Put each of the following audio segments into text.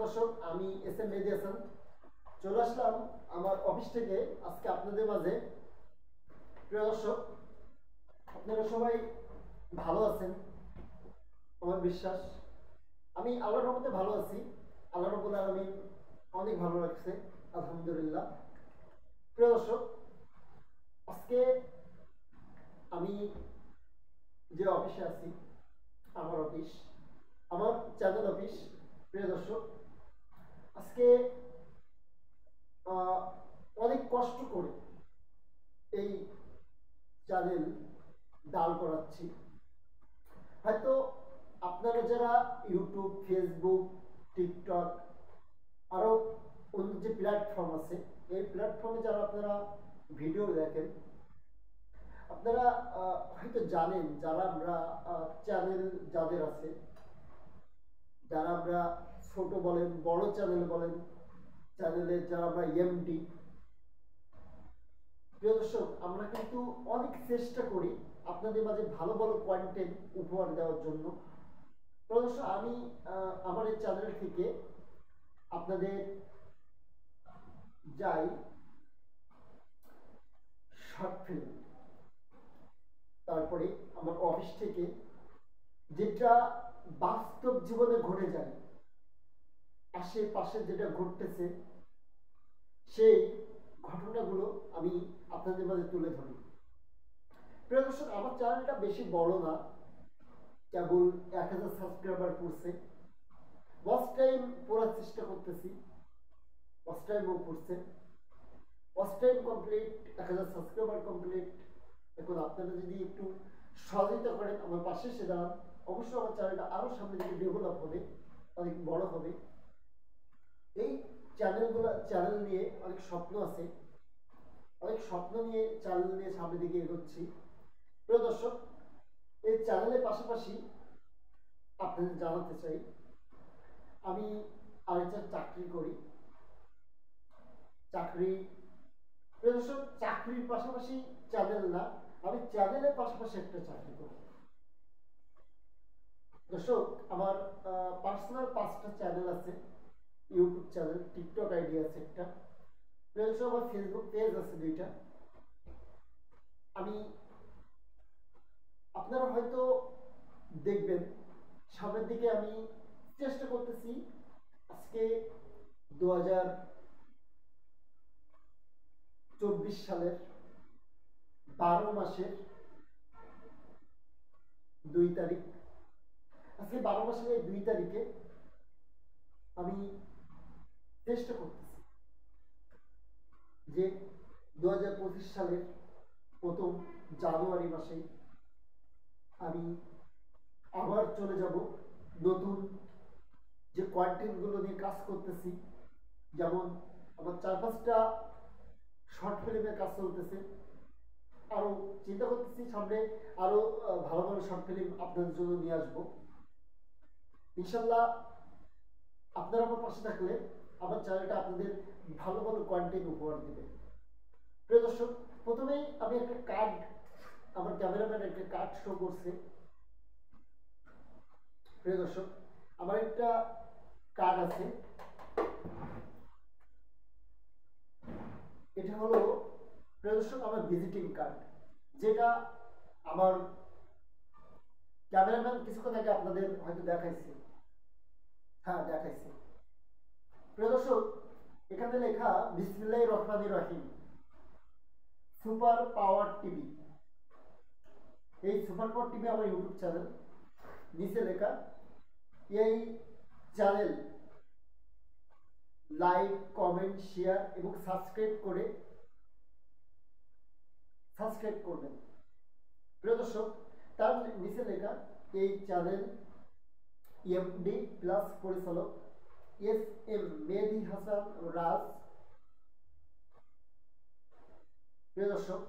দর্শক, আমি S M মেহেদী হাসান চলে আসলাম আমার অফিস থেকে আজকে আপনাদের মাঝে। প্রিয় দর্শক, আপনারা সবাই ভালো আছেন আমার বিশ্বাস। আমি আল্লাহর রহমতে ভালো আছি। আল্লাহ রাব্বুল আলামিন অনেক ভালো রাখছে, আলহামদুলিল্লাহ। প্রিয় দর্শক, আজকে আমি যে অফিসে আছি, আমার অফিস, আমার চ্যানেল অফিস। প্রিয় দর্শক, আজকে অনেক কষ্ট করে এই চ্যানেল দাঁড় করাচ্ছি। হয়তো আপনারা যারা ইউটিউব, ফেসবুক, টিকটক আরও অন্য যে প্ল্যাটফর্ম আছে, এই প্ল্যাটফর্মে যারা আপনারা ভিডিও দেখেন, আপনারা হয়তো জানেন যারা আমরা চ্যানেল যাদের আছে, যারা আমরা ছোট বলেন বড় চ্যানেল বলেন, চ্যানেলের যারা আমরা এমডি। প্রিয় দর্শক, আমরা কিন্তু অনেক চেষ্টা করি আপনাদের মাঝে ভালো ভালো কন্টেন্ট উপহার দেওয়ার জন্য। প্রিয় দর্শক, আমি আমার এই চ্যানেল থেকে আপনাদের যাই শর্ট ফিল্ম, তারপরে আমার অফিস থেকে যেটা বাস্তব জীবনে ঘটে যায়, আশেপাশে যেটা ঘটতেছে, সেই ঘটনাগুলো আমি আপনাদের মাঝে তুলে ধরি। প্রিয় দর্শক, আমার চ্যানেলটা বেশি বড় না, কেবল 1000 সাবস্ক্রাইবার পড়ছে। ওয়াচ টাইম পড়ার চেষ্টা করতেছি, ওয়াচ টাইমও পড়ছে। Watch time complete, 1000 subscriber complete. এখন আপনারা যদি একটু সহযোগিতা করেন, আমার পাশে এসে দাঁড়ান, অবশ্যই আমার চ্যানেলটা আরও সামনে দিকে ডেভেলপ হবে, অনেক বড় হবে। এই চ্যানেল নিয়ে অনেক স্বপ্ন আছে, অনেক স্বপ্ন নিয়ে চ্যানেল নিয়ে সামনের দিকে এগোচ্ছি। প্রিয় দর্শক, এই চ্যানেলের পাশাপাশি আপনাদের জানাতে চাই, আমি আরেকটা চাকরি করি। প্রিয় দর্শক, চাকরির পাশাপাশি চ্যানেল না, আমি চ্যানেলের পাশাপাশি একটা চাকরি করি। দর্শক, আমার পার্সোনাল 5টা চ্যানেল আছে, ইউটিউব চ্যানেল, টিকটক আইডি আছে একটা। প্রিয় দর্শক, আমার ফেসবুক পেজ আছে 2টা। আমি আপনারা হয়তো দেখবেন সামনের দিকে আমি চেষ্টা করতেছি। আজকে 2024 সালের 12 মাসের 2 তারিখ। আজকে 12 মাসের এই 2 তারিখে আমি চেষ্টা করতেছি যে 2025 সালের প্রথম জানুয়ারি মাসে আমি আবার চলে যাব নতুন যে কন্টেন্টগুলো নিয়ে কাজ করতেছি। যেমন আমার 4-5টা শর্ট ফিল্মের কাজ চলতেছে, আরও চিন্তা করতেছি সামনে আরও ভালো ভালো শর্ট ফিল্ম আপনাদের জন্য নিয়ে আসবো ইনশাল্লাহ। আপনারা আমার পাশে থাকলে আমার চ্যানেলটা আপনাদের ভালো ভালো কন্টেন্ট উপহার দেবে। প্রিয় দর্শক, প্রথমেই আমি একটা কার্ড, আমার ক্যামেরাম্যান একটা কার্ড শো করছে। প্রিয় দর্শক, আমার একটা কার্ড আছে, এটা হলো প্রিয় দর্শক আমার ভিজিটিং কার্ড, যেটা আমার ক্যামেরাম্যান কিছুক্ষণ আগে আপনাদের হয়তো দেখাইছে। হ্যাঁ, দেখাইছে। প্রিয় দর্শক, এখানে লেখা বিসমিল্লাহির রহমানির রহিম, সুপার পাওয়ার টিভি। এই সুপার পাওয়ার টিভি আমার ইউটিউব চ্যানেল। নিচে লেখা, এই চ্যানেল লাইক, কমেন্ট, শেয়ার এবং সাবস্ক্রাইব করবেন। প্রিয় দর্শক, তার নিচে লেখা, এই চ্যানেল এমডি প্লাস পরিচালক এস এম মেহেদী হাসান রাজ। প্রিয় দর্শক,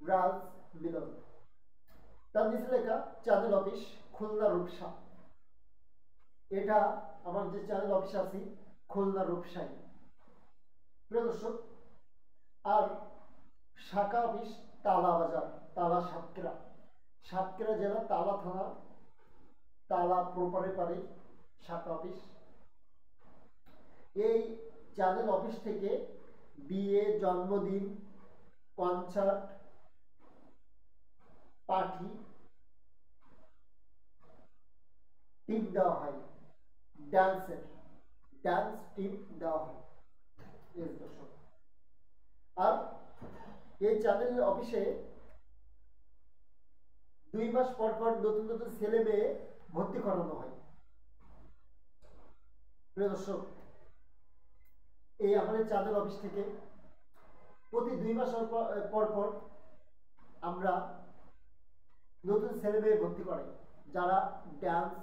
রাজ মিলন। তার নিচে লেখা, চ্যানেল অফিস খুলনা রূপসা। এটা আমার যে চ্যানেল অফিস আছে খুলনা রূপসাই। প্রিয় দর্শক, আর শাখা অফিস তালা বাজার, তালা সাতক্ষীরা জেলা, তালা থানা তালা প্রপারে পারে শাখা অফিস। এই চ্যানেল অফিস থেকে বিয়ে, জন্মদিন, কনসার্ট, পার্টি টিম দেওয়া হয়, ডান্স টিম দেওয়া হয়। দর্শক, আর এই চ্যানেল অফিসে 2 মাস পর পর নতুন নতুন ছেলে মেয়ে ভর্তি করানো হয়। প্রিয় দর্শক, এই আমাদের চ্যানেল অফিস থেকে প্রতি 2 মাস পর পর আমরা নতুন ছেলে মেয়ে ভর্তি করাই, যারা ডান্স,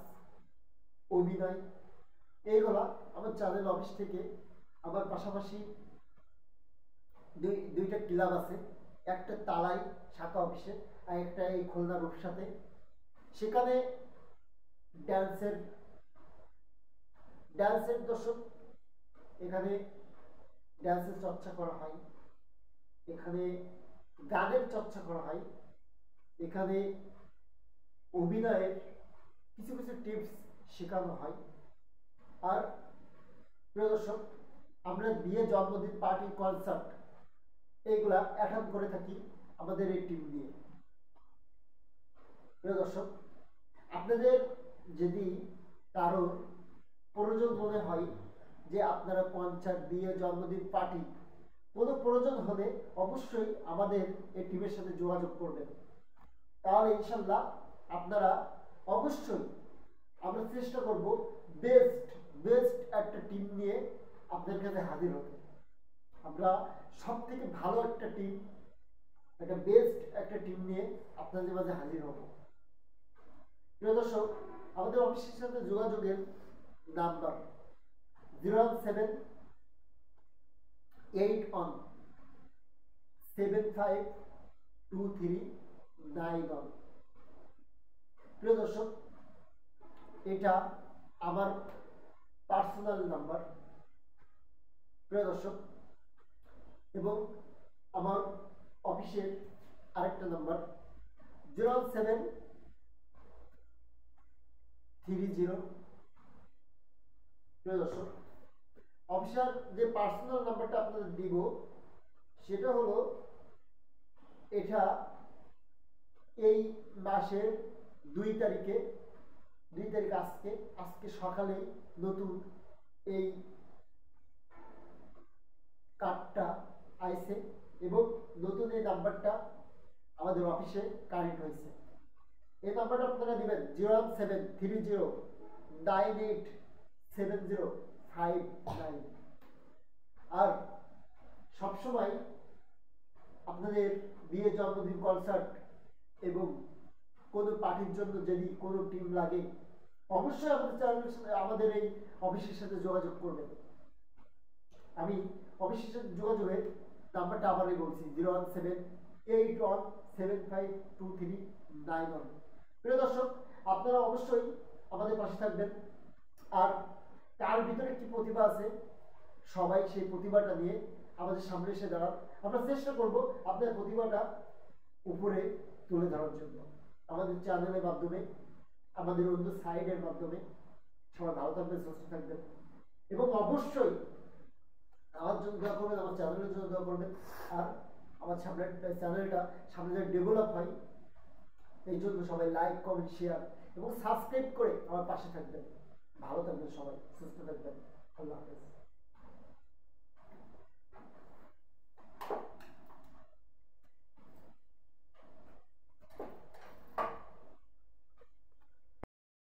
অভিনয় এইগুলা আমার চ্যানেল অফিস থেকে। আমার পাশাপাশি দুইটা ক্লাব আছে, একটা তালাই শাখা অফিসে আর একটা এই খুলনা রূপসাতে। সেখানে ডান্সের দর্শক, এখানে ডান্সের চর্চা করা হয়, এখানে গানের চর্চা করা হয়, এখানে অভিনয়ের কিছু কিছু টিপস শেখানো হয়। আর প্রিয় দর্শক, আমরা বিয়ে, জন্মদিন, পার্টি, কনসার্ট এইগুলা অ্যাটেন্ড করে থাকি আমাদের এই টিম নিয়ে। প্রিয় দর্শক, আপনাদের যদি কারোর প্রয়োজন মনে হয় যে আপনারা কনসার্ট, বিয়ে, জন্মদিন, পার্টি কোনো প্রয়োজন হলে অবশ্যই আমাদের এই টিমের সাথে যোগাযোগ করবেন। তাহলে ইনশাল্লাহ আপনারা অবশ্যই, আমরা চেষ্টা করব বেস্ট একটা টিম নিয়ে আপনাদের কাছে হাজির হতে। আমরা সব থেকে ভালো একটা টিম, একটা বেস্ট একটা টিম নিয়ে আপনাদের মাঝে হাজির হব। প্রিয় দর্শক, আমাদের অফিসের সাথে যোগাযোগের নাম্বার 078175239। প্রিয় দর্শক, এটা আমার পার্সোনাল নাম্বার। প্রিয় দর্শক, এবং আমার অফিসের আরেকটা নাম্বার 01730। প্রিয় দর্শক, অফিসার যে পার্সোনাল নাম্বারটা আপনাদের দিব সেটা হলো, এটা এই মাসের 2 তারিখ আজকে সকালে নতুন এই কার্ডটা আইছে এবং নতুন এই নাম্বারটা আমাদের অফিসে কানেক্ট হয়েছে। এই নাম্বারটা আপনারা দিবেন 01730987059। আর সবসময় আপনাদের বিয়ে, জন্মদিন, কনসার্ট এবং কোনো পার্টির জন্য যদি কোনো টিম লাগে অবশ্যই আমাদের এই অফিসের সাথে যোগাযোগ করবেন। আমি অফিসের সাথে যোগাযোগের নাম্বারটা আবারই বলছি 01781752391। প্রিয় দর্শক, আপনারা অবশ্যই আমাদের পাশে থাকবেন। আর তার ভিতরে কি প্রতিভা আছে, সবাই সেই প্রতিভাটা নিয়ে আমাদের সামনে এসে দাঁড়ান। আমরা চেষ্টা করব আপনার প্রতিভাটা উপরে তুলে ধরার জন্য আমাদের চ্যানেলের মাধ্যমে, আমাদের অন্য সাইডের মাধ্যমে। সবাই ভালো থাকবেন, সুস্থ থাকবেন এবং অবশ্যই আমার জন্য দোয়া করবেন, আমার চ্যানেলের জন্য দোয়া করবেন। আর আমার চ্যানেলটা সামনে ডেভেলপ হয়, এই জন্য সবাই লাইক, কমেন্ট, শেয়ার এবং সাবস্ক্রাইব করে আমার পাশে থাকবেন। ভালো থাকবেন, সবাই সুস্থ থাকবেন। আল্লাহ হাফেজ।